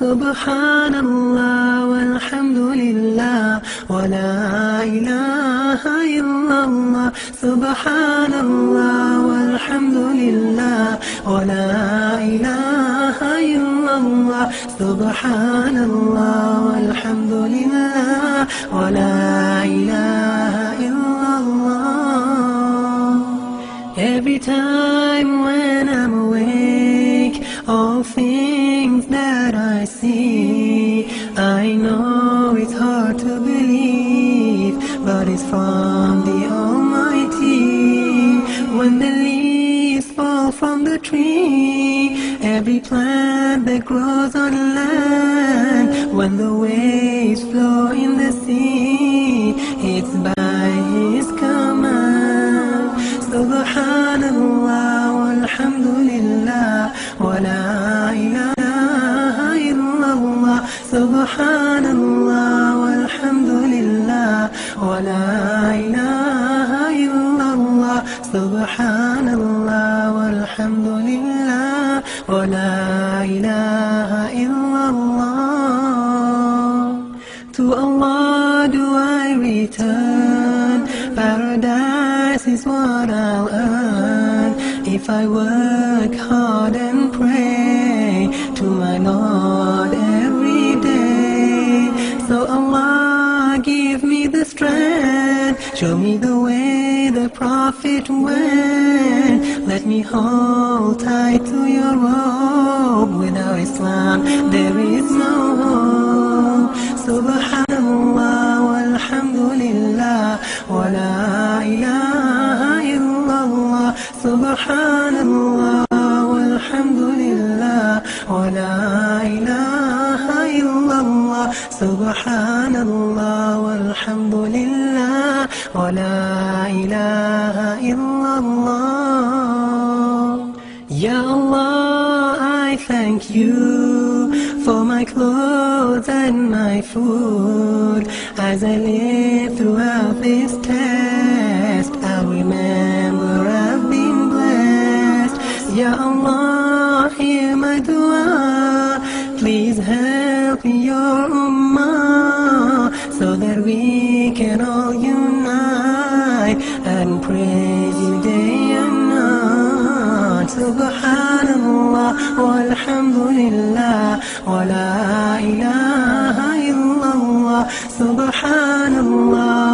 Subhanallah walhamdulillah wa la ilaha illallah. Subhanallah walhamdulillah wa la ilaha illallah. Subhanallah walhamdulillah wa la ilaha illallah. Every time when I'm awake, all things that I see, I know it's hard to believe, but it's from the Almighty. When the leaves fall from the tree, every plant that grows on land, when the waves flow in the sea, it's by His command. Subhanallah walhamdulillah wa la ilaha illallah. Subhanallah walhamdulillah wa la ilaha illallah. Subhanallah walhamdulillah wa la ilaha illallah. To Allah do I return, paradise is what I'll earn if I work hard and pray to my Lord every day. So Allah give me the strength, show me the way the Prophet went. Let me hold tight to your robe. Without Islam there is no hope. Subhanallah walhamdulillah wa la ilaha illallah. Subhanallah walhamdulillah wa la ilaha illallah. Subhanallah walhamdulillah wa la ilaha illallah. Ya Allah, I thank you for my clothes and my food. As I live throughout this test, I'll remember I've been blessed. Ya Allah, hear my dua. Please help your ummah so that we can all unite and praise you day and night. Subhanallah walhamdulillah wa la ilaha illallah. Subhanallah